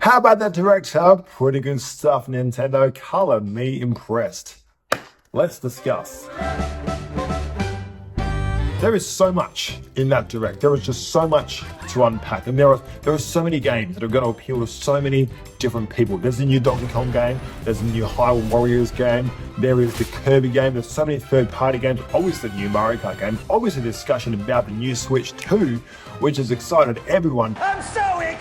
How about that, director? Pretty good stuff, Nintendo. Color me impressed. Let's discuss. There is so much in that direct. There is just so much to unpack. And there are so many games that are going to appeal to so many different people. There's a new Donkey Kong game. There's a new Hyrule Warriors game. There is the Kirby game. There's so many third-party games. Obviously, the new Mario Kart game. Obviously, discussion about the new Switch 2, which has excited everyone. I'm so excited!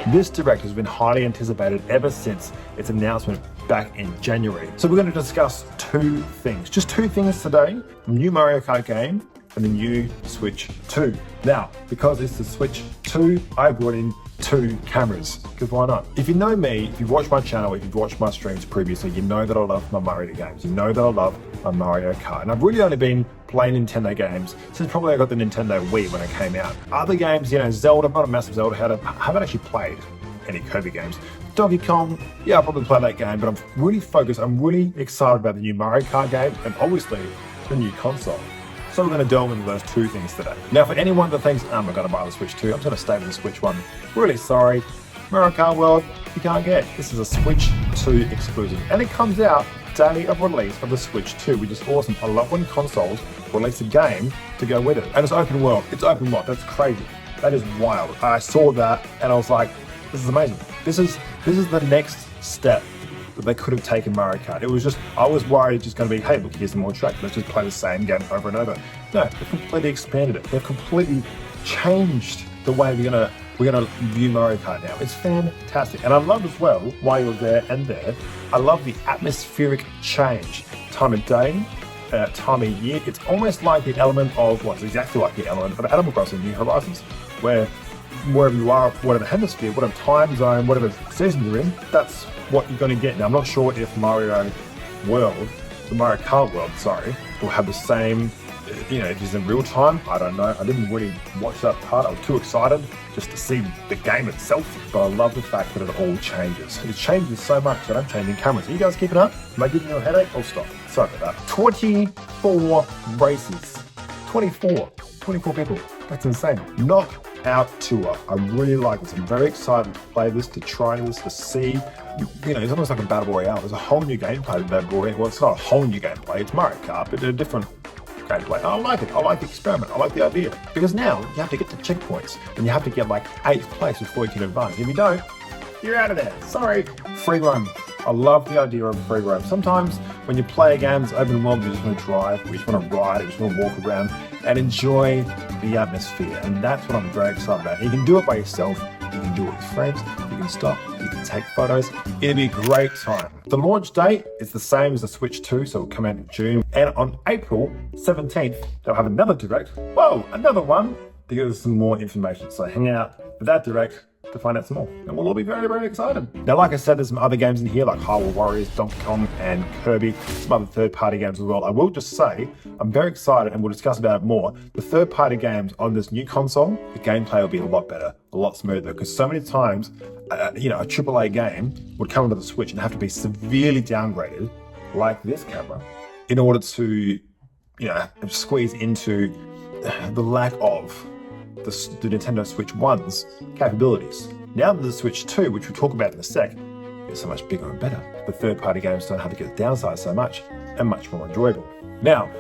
This direct has been highly anticipated ever since its announcement back in January. So we're going to discuss two things. Just two things today. The new Mario Kart game and the new Switch 2. Now, because it's the Switch 2, I brought in two cameras, because why not? If you know me, if you've watched my channel, if you've watched my streams previously, you know that I love my Mario games. You know that I love my Mario Kart. And I've really only been playing Nintendo games since probably I got the Nintendo Wii when it came out. Other games, Zelda, I'm not a massive Zelda head. I haven't actually played any Kirby games. Donkey Kong, yeah, I'll probably play that game, but I'm really focused. I'm really excited about the new Mario Kart game and obviously the new console. So we're going to delve into those two things today. Now, for anyone that thinks, I'm going to buy the Switch 2, I'm just going to stay with the Switch 1. Really sorry, Mario Kart World, you can't get. This is a Switch 2 exclusive. And it comes out day of release of the Switch 2, which is awesome. I love when consoles release a game to go with it. And it's open world. It's open world. That's crazy. That is wild. I saw that and I was like, this is amazing. This is the next step that they could have taken Mario Kart. It was just, I was worried it's just going to be, hey, look, here's some more track. Let's just play the same game over and over. No, they've completely expanded it. They've completely changed the way we're gonna view Mario Kart now. It's fantastic. And I love as well, while you're there and there, I love the atmospheric change. Time of day, time of year. It's almost like the element of, well, it's exactly like the element of Animal Crossing New Horizons, where wherever you are, whatever hemisphere, whatever time zone, whatever season you're in, that's what you're going to get. Now, I'm not sure if Mario Kart World, will have the same, if it's in real time. I don't know. I didn't really watch that part. I was too excited just to see the game itself. But I love the fact that it all changes. It changes so much that I'm changing cameras. Are you guys keeping up? Am I giving you a headache? I'll stop. Sorry about that. 24 races. 24 people. That's insane. Knockout tour. I really like this. I'm very excited to play this, to try this, to see. It's almost like a battle royale. There's a whole new gameplay in battle royale. Well, it's not a whole new gameplay. It's Mario Kart, but a different gameplay. I like it. I like the experiment. I like the idea. Because now you have to get to checkpoints and you have to get like 8th place before you can advance. If you don't, you're out of there. Sorry. Free roam. I love the idea of free roam. Sometimes when you play a game that's open world, you just want to drive, you just want to ride, you just want to walk around and enjoy the atmosphere. And that's what I'm very excited about. You can do it by yourself, you can do it with friends, you can stop, you can take photos. It'll be a great time. The launch date is the same as the Switch 2, so it'll come out in June. And on April 17th, they'll have another direct. Whoa, another one to give us some more information. So hang out for that direct to find out some more. And we'll all be very, very excited. Now, like I said, there's some other games in here like Hyrule Warriors, Donkey Kong, and Kirby, some other third-party games as well. I will just say, I'm very excited, and we'll discuss about it more. The third-party games on this new console, the gameplay will be a lot better, a lot smoother, because so many times, a AAA game would come onto the Switch and have to be severely downgraded, like this camera, in order to, squeeze into the lack of the Nintendo Switch 1's capabilities. Now that the Switch 2, which we'll talk about in a sec, is so much bigger and better, the third-party games don't have to get downsized so much and much more enjoyable. Now,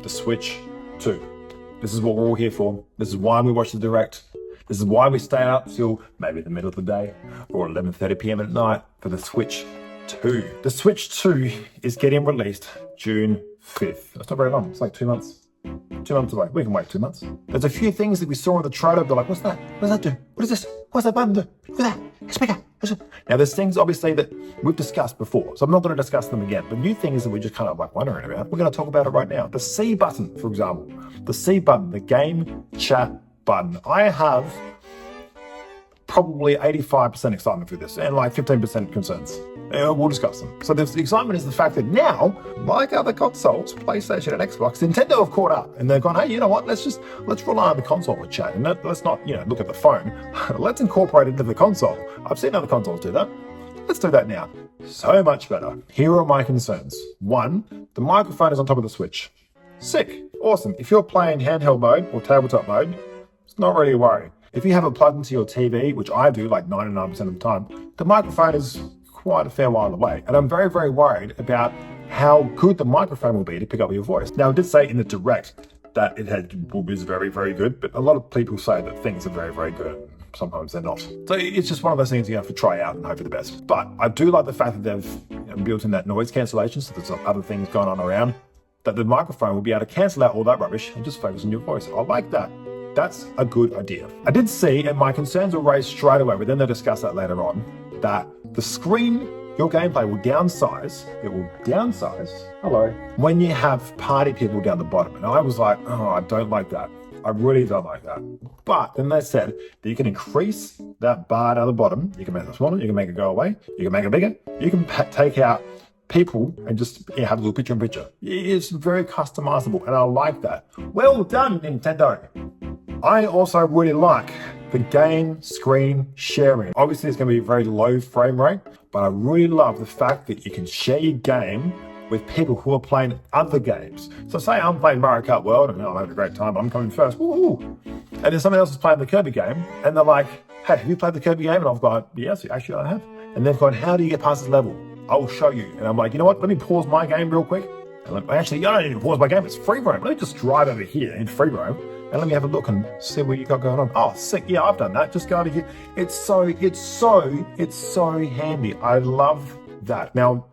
the Switch 2. This is what we're all here for. This is why we watch the direct. This is why we stay up till maybe the middle of the day or 11:30 p.m. at night for the Switch 2. The Switch 2 is getting released June 5th. That's not very long. It's like 2 months. 2 months away. We can wait 2 months. There's a few things that we saw in the trailer. They're like, what's that? What does that do? What is this? What's that button do? Look at that. It's bigger. Now, there's things, obviously, that we've discussed before, so I'm not going to discuss them again. But new things that we're just kind of like wondering about, we're going to talk about it right now. The C button, for example. The C button, the game chat button. I have probably 85% excitement for this and like 15% concerns. We'll discuss them. So the excitement is the fact that now, like other consoles, PlayStation and Xbox, Nintendo have caught up and they've gone, hey, you know what? Let's rely on the console for chat and let's not, look at the phone. Let's incorporate it into the console. I've seen other consoles do that. Let's do that now. So much better. Here are my concerns. 1, the microphone is on top of the Switch. Sick. Awesome. If you're playing handheld mode or tabletop mode, it's not really a worry. If you have it plugged into your TV, which I do like 99% of the time, the microphone is quite a fair while away. And I'm very, very worried about how good the microphone will be to pick up your voice. Now, I did say in the direct that it was very, very good, but a lot of people say that things are very, very good. Sometimes they're not. So it's just one of those things you have to try out and hope for the best. But I do like the fact that they've built in that noise cancellation, so there's other things going on around, that the microphone will be able to cancel out all that rubbish and just focus on your voice. I like that. That's a good idea. I did see, and my concerns were raised straight away, but then they'll discuss that later on, that the screen, your gameplay will downsize. It will downsize. Hello. When you have party people down the bottom. And I was like, oh, I don't like that. I really don't like that. But then they said that you can increase that bar down the bottom. You can make it smaller. You can make it go away. You can make it bigger. You can take out people and just have a little picture-in-picture. It's very customizable, and I like that. Well done, Nintendo. I also really like the game screen sharing. Obviously, it's going to be a very low frame rate, but I really love the fact that you can share your game with people who are playing other games. So say I'm playing Mario Kart World and I'm having a great time, I'm coming first, woo! And then someone else is playing the Kirby game and they're like, hey, have you played the Kirby game? And I've gone, yes, actually I have. And they've gone, how do you get past this level? I will show you. And I'm like, you know what, let me pause my game real quick. And I'm like, actually, I don't need to pause my game, it's free roam. Let me just drive over here in free roam and let me have a look and see what you got going on. Oh, sick, yeah, I've done that. Just go over here. It's so handy. I love that. Now,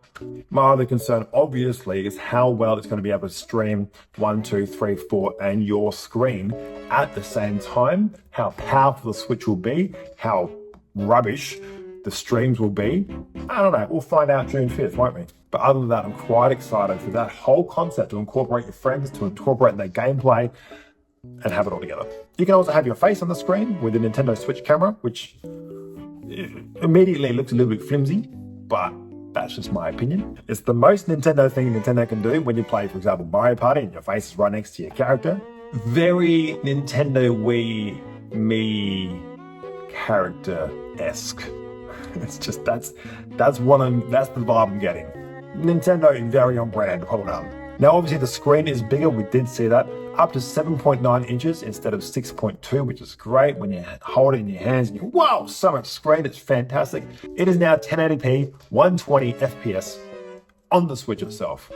my other concern, obviously, is how well it's going to be able to stream 1, 2, 3, 4 and your screen at the same time, how powerful the Switch will be, how rubbish the streams will be. I don't know. We'll find out June 5th, won't we? But other than that, I'm quite excited for that whole concept to incorporate your friends, to incorporate their gameplay, and have it all together. You can also have your face on the screen with the Nintendo Switch camera, which immediately looks a little bit flimsy, but that's just my opinion. It's the most Nintendo thing Nintendo can do when you play, for example, Mario Party and your face is right next to your character. Very Nintendo Wii Me character-esque. It's just, that's the vibe I'm getting. Nintendo very on brand, hold on. Now obviously the screen is bigger, we did see that, up to 7.9 inches instead of 6.2, which is great when you hold it in your hands and you, wow, so much screen, it's fantastic. It is now 1080p, 120 FPS on the Switch itself,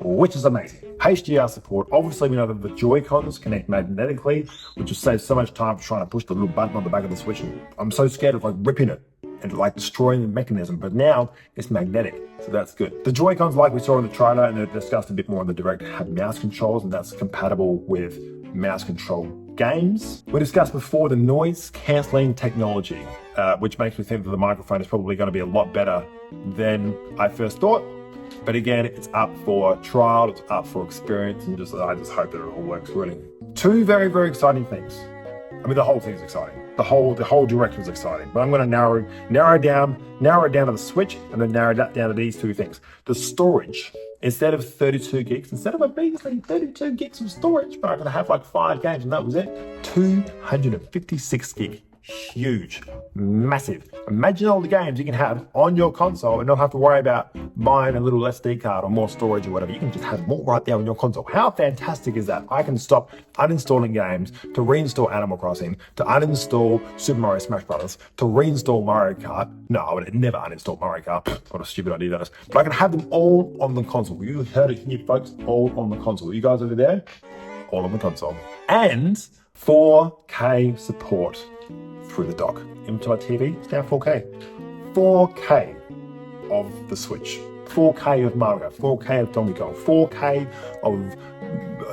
which is amazing. HDR support, obviously we know that the Joy-Cons connect magnetically, which will save so much time trying to push the little button on the back of the Switch. And I'm so scared of like ripping it and like destroying the mechanism, but now it's magnetic, so that's good. The Joy-Cons, like we saw in the trailer and they're discussed a bit more in the direct, have mouse controls, and that's compatible with mouse control games. We discussed before the noise cancelling technology, which makes me think that the microphone is probably going to be a lot better than I first thought. But again, it's up for trial, it's up for experience, and I just hope that it all works really. Two very, very exciting things. I mean, the whole thing's exciting. The whole direct was exciting. But I'm going to narrow it down to the Switch, and then narrow that down to these two things. The storage, instead of 32 gigs, instead of a measly 32 gigs of storage, but I could have like 5 games and that was it. 256 gig. Huge, massive. Imagine all the games you can have on your console and not have to worry about buying a little SD card or more storage or whatever. You can just have more right there on your console. How fantastic is that? I can stop uninstalling games to reinstall Animal Crossing, to uninstall Super Mario Smash Bros., to reinstall Mario Kart. No, I would never uninstall Mario Kart. What a stupid idea that is. But I can have them all on the console. You heard it here, folks, all on the console. You guys over there? All on the console. And 4K support through the dock into my TV. It's now 4K. 4K of the Switch. 4K of Mario, 4K of Donkey Kong, 4K of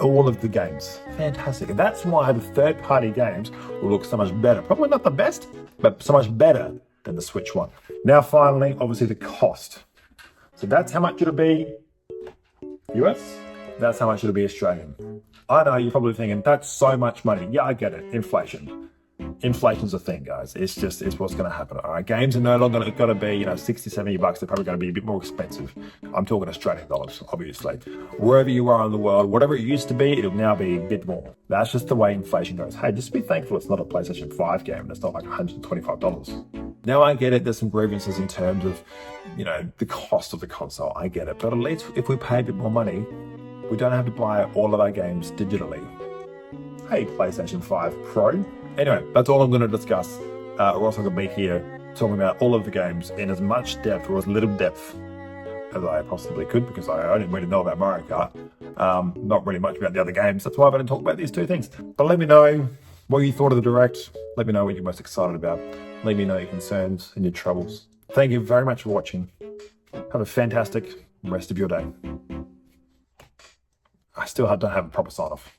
all of the games. Fantastic. And that's why the third-party games will look so much better. Probably not the best, but so much better than the Switch one. Now, finally, obviously the cost. So that's how much it'll be US. That's how much it'll be Australian. I know you're probably thinking, that's so much money. Yeah, I get it. Inflation. Inflation's a thing, guys. It's what's going to happen. All right, games are no longer going to be, $60-70. They're probably going to be a bit more expensive. I'm talking Australian dollars, obviously. Wherever you are in the world, whatever it used to be, it'll now be a bit more. That's just the way inflation goes. Hey, just be thankful it's not a PlayStation 5 game and it's not like $125. Now I get it. There's some grievances in terms of, the cost of the console. I get it. But at least if we pay a bit more money, we don't have to buy all of our games digitally. Hey, PlayStation 5 Pro, Anyway, that's all I'm going to discuss. We're also going to be here talking about all of the games in as much depth or as little depth as I possibly could, because I only really know about Mario Kart, not really much about the other games. That's why I'm going to talk about these two things. But let me know what you thought of the Direct. Let me know what you're most excited about. Let me know your concerns and your troubles. Thank you very much for watching. Have a fantastic rest of your day. I still don't have a proper sign-off.